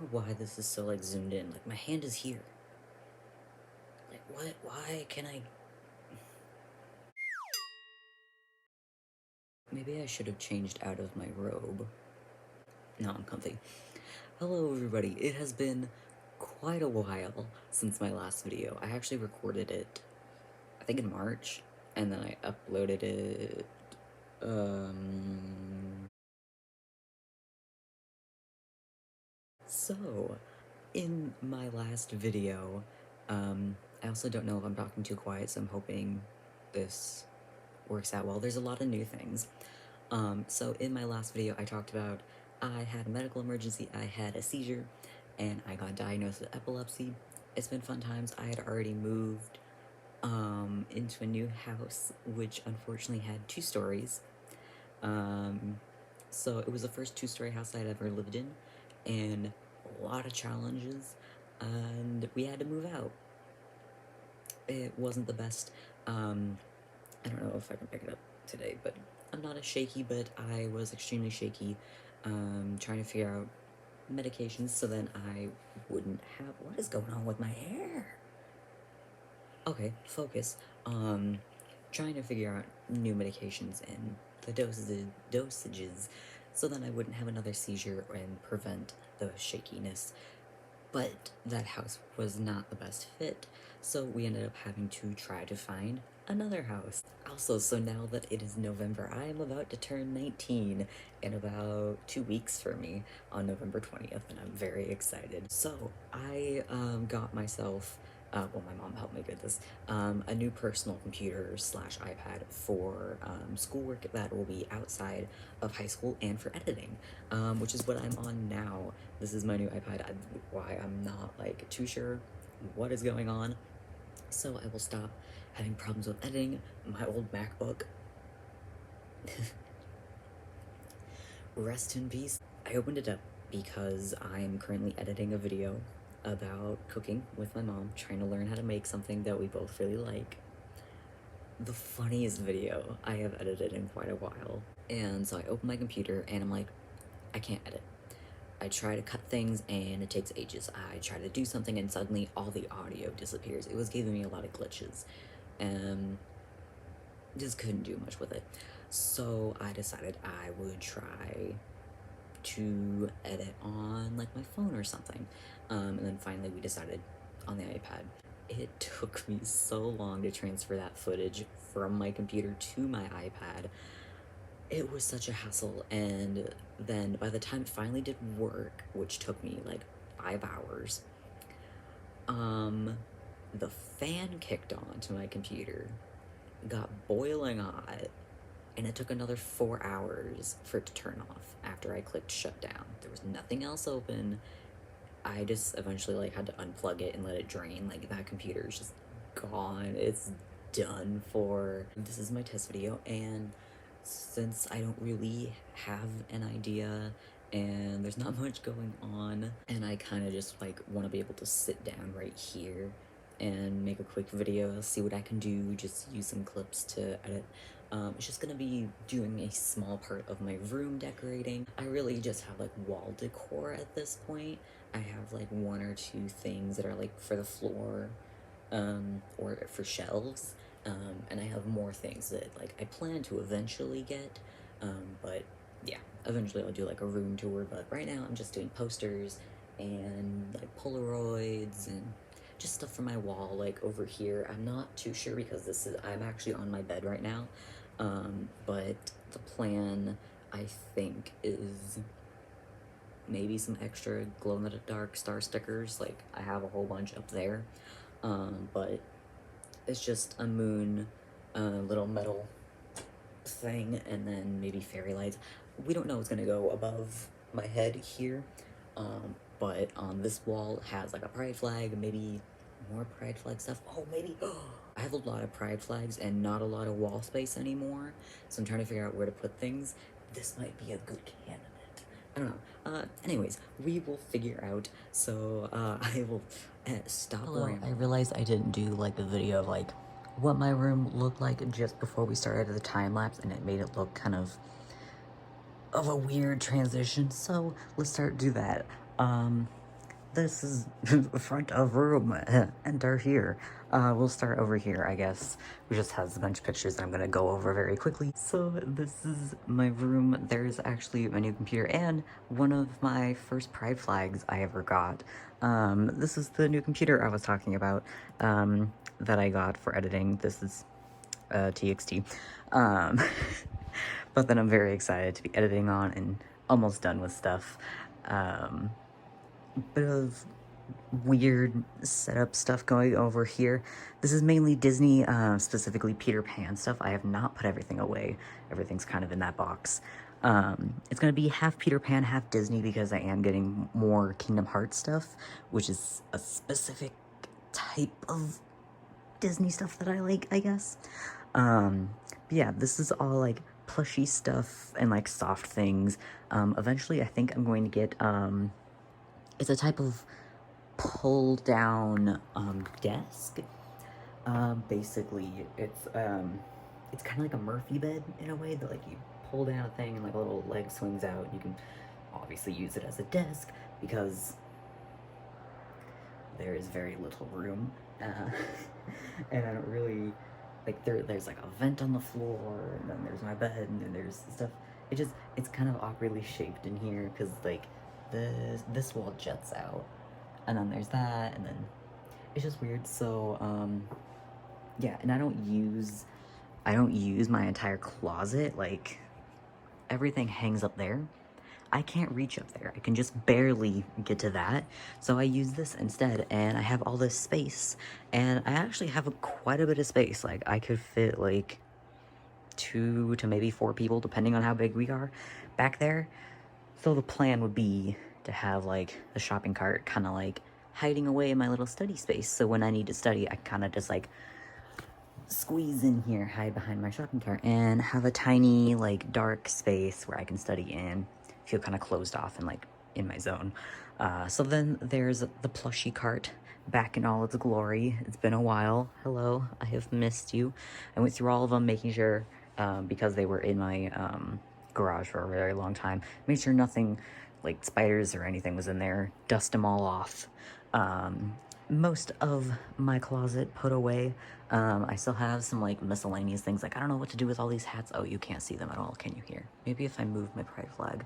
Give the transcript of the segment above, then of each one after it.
know why this is so, like, zoomed in. Like, my hand is here. Like, what? Why can I... Maybe I should have changed out of my robe. No, I'm comfy. Hello, everybody. It has been quite a while since my last video. I actually recorded it, I think in March, and then I uploaded it, So, in my last video, I also don't know if I'm talking too quiet, so I'm hoping this works out well. There's a lot of new things. So in my last video, I talked about I had a medical emergency, I had a seizure, and I got diagnosed with epilepsy. It's been fun times. I had already moved, into a new house, which unfortunately had 2 stories. So it was the first 2-story house I'd ever lived in, and a lot of challenges, and we had to move out. It wasn't the best. I don't know if I can pick it up today, but I'm not as shaky, but I was extremely shaky, trying to figure out medications so then I wouldn't have... What is going on with my hair? Okay, focus. Trying to figure out new medications and the dosages so then I wouldn't have another seizure and prevent the shakiness. But that house was not the best fit, so we ended up having to try to find another house. Also, so now that it is November, I am about to turn 19 in about 2 weeks for me on November 20th, and I'm very excited. So, I got myself, well, my mom helped me get this, a new personal computer slash iPad for schoolwork that will be outside of high school and for editing, which is what I'm on now. This is my new iPad. Why I'm not like too sure what is going on, so I will stop having problems with editing. My old MacBook, rest in peace. I opened it up because I'm currently editing a video about cooking with my mom, trying to learn how to make something that we both really like. The funniest video I have edited in quite a while. And so I open my computer and I'm like, I can't edit. I try to cut things and it takes ages. I try to do something and suddenly all the audio disappears. It was giving me a lot of glitches and just couldn't do much with it. So I decided I would try to edit on like my phone or something. And then finally we decided on the iPad. It took me so long to transfer that footage from my computer to my iPad. It was such a hassle, and then by the time it finally did work, which took me like 5 hours, the fan kicked on to my computer, got boiling hot, and it took another 4 hours for it to turn off after I clicked shut down. There was nothing else open. I just eventually like had to unplug it and let it drain. Like, that computer is just gone. It's done for. This is my test video, and since I don't really have an idea and there's not much going on, and I kind of just like want to be able to sit down right here and make a quick video, see what I can do, just use some clips to edit. It's just gonna be doing a small part of my room decorating. I really just have like wall decor at this point. I have like 1 or 2 things that are like for the floor, or for shelves, and I have more things that like I plan to eventually get, but yeah, eventually I'll do like a room tour, but right now I'm just doing posters and like Polaroids and just stuff for my wall. Like over here, I'm not too sure because I'm actually on my bed right now, but the plan I think is maybe some extra glow-in-the-dark star stickers. Like, I have a whole bunch up there, but it's just a moon, little metal thing, and then maybe fairy lights. We don't know what's gonna go above my head here, but on this wall has like a pride flag, maybe more pride flag stuff. Oh, maybe, I have a lot of pride flags and not a lot of wall space anymore, so I'm trying to figure out where to put things. This might be a good candidate. I don't know. Anyways, we will figure out, so, I will stop. Hello, I realized I didn't do, like, a video of, like, what my room looked like just before we started the time-lapse, and it made it look kind of a weird transition, so let's do that. this is the front of room. Enter here. We'll start over here, I guess, which just has a bunch of pictures that I'm gonna go over very quickly. So this is my room. There's actually my new computer and one of my first pride flags I ever got. This is the new computer I was talking about, that I got for editing. This is TXT. But then I'm very excited to be editing on and almost done with stuff. Bit of weird setup stuff going over here. This is mainly Disney, specifically Peter Pan stuff. I have not put everything away. Everything's kind of in that box. It's gonna be half Peter Pan, half Disney, because I am getting more Kingdom Hearts stuff, which is a specific type of Disney stuff that I like, I guess. But yeah, this is all like plushy stuff and like soft things. Eventually I think I'm going to get, it's a type of pull down desk. Basically it's kind of like a Murphy bed in a way, that like you pull down a thing and like a little leg swings out. You can obviously use it as a desk because there is very little room, and I don't really like there's like a vent on the floor, and then there's my bed, and then there's stuff. It's kind of awkwardly shaped in here because like this wall juts out, and then there's that, and then it's just weird. So yeah, and I don't use my entire closet. Like everything hangs up there. I can't reach up there. I can just barely get to that. So I use this instead, and I have all this space, and I actually have quite a bit of space. Like I could fit like 2 to maybe 4 people, depending on how big we are back there. So the plan would be to have like the shopping cart kind of like hiding away in my little study space. So when I need to study, I kind of just like squeeze in here, hide behind my shopping cart, and have a tiny like dark space where I can study in, feel kind of closed off and like in my zone. So then there's the plushie cart back in all its glory. It's been a while. Hello, I have missed you. I went through all of them, making sure, because they were in my garage for a very long time, made sure nothing like spiders or anything was in there, dust them all off. Most of my closet put away. I still have some like miscellaneous things, like I don't know what to do with all these hats. Oh, you can't see them at all, can you hear? Maybe if I move my pride flag.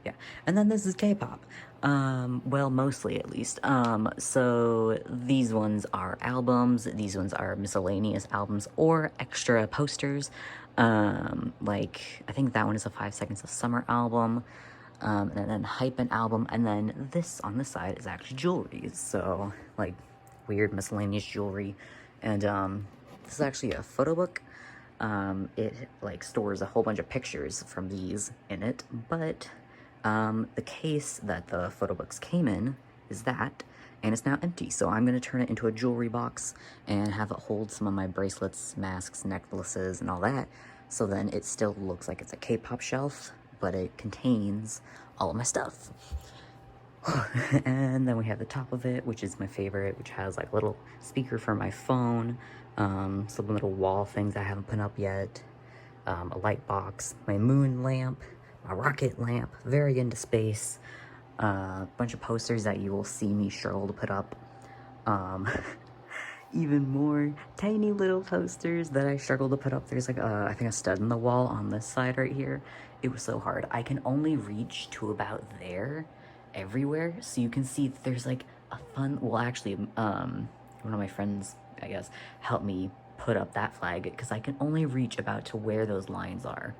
Yeah, and then this is K-pop. Well, mostly at least. So these ones are albums, these ones are miscellaneous albums or extra posters. Like, I think that one is a 5 Seconds of Summer album, and then Hype an album, and then this on this side is actually jewelry, so, like, weird miscellaneous jewelry, and, this is actually a photo book. It, like, stores a whole bunch of pictures from these in it, but the case that the photo books came in is that, and it's now empty. So I'm going to turn it into a jewelry box and have it hold some of my bracelets, masks, necklaces, and all that. So then it still looks like it's a K-pop shelf, but it contains all of my stuff. And then we have the top of it, which is my favorite, which has like a little speaker for my phone, some little wall things I haven't put up yet, a light box, my moon lamp, a rocket lamp, very into space, a bunch of posters that you will see me struggle to put up, even more tiny little posters that I struggle to put up. There's like I think a stud in the wall on this side right here. It was so hard. I can only reach to about there everywhere, so you can see there's like a fun, well actually, one of my friends, I guess, helped me put up that flag, because I can only reach about to where those lines are.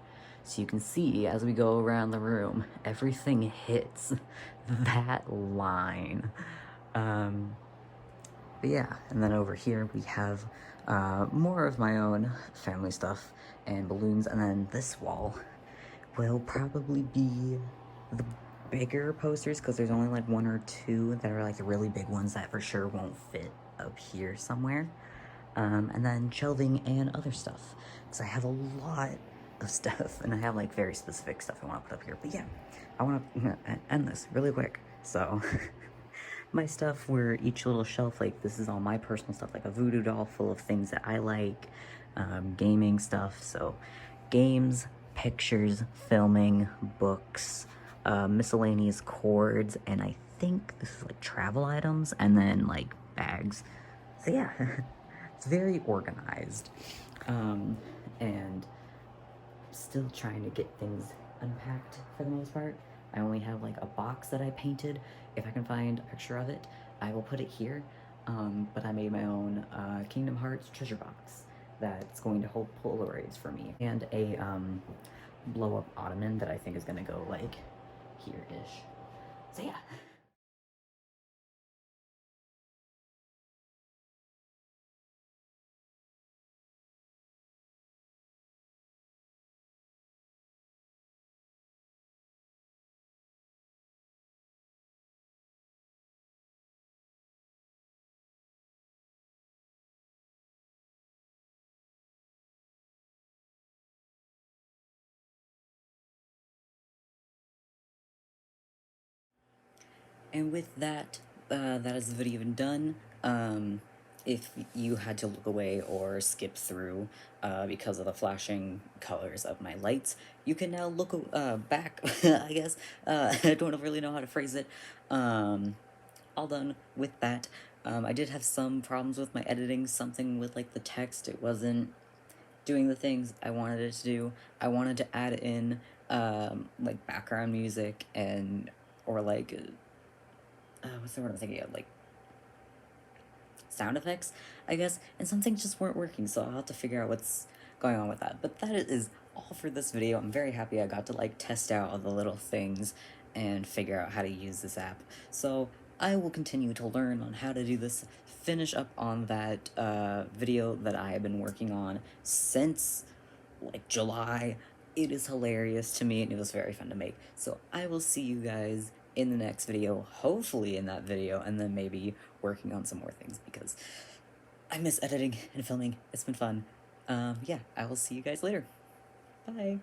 So you can see, as we go around the room, everything hits that line. But yeah, and then over here we have more of my own family stuff and balloons, and then this wall will probably be the bigger posters, because there's only like 1 or 2 that are like the really big ones that for sure won't fit up here somewhere. And then shelving and other stuff, because I have a lot of stuff, and I have like very specific stuff I want to put up here. But yeah, I want to end this really quick. So my stuff, where each little shelf, like this is all my personal stuff, like a voodoo doll full of things that I like, gaming stuff, so games, pictures, filming, books, miscellaneous cords, and I think this is like travel items and then like bags. So yeah, it's very organized. And still trying to get things unpacked for the most part. I only have like a box that I painted. If I can find a picture of it, I will put it here. But I made my own Kingdom Hearts treasure box that's going to hold Polaroids for me. And a blow up ottoman that I think is gonna go like here-ish. So yeah. And with that, that is the video done. If you had to look away or skip through because of the flashing colors of my lights, you can now look back, I guess. I don't really know how to phrase it. All done with that. I did have some problems with my editing, something with like the text. It wasn't doing the things I wanted it to do. I wanted to add in like background music and or like what's the word I'm thinking of? Like sound effects, I guess, and some things just weren't working, so I'll have to figure out what's going on with that. But that is all for this video. I'm very happy I got to like test out all the little things and figure out how to use this app. So I will continue to learn on how to do this, finish up on that video that I have been working on since like July. It is hilarious to me and it was very fun to make. So I will see you guys in the next video, hopefully in that video, and then maybe working on some more things because I miss editing and filming. It's been fun. Yeah, I will see you guys later. Bye.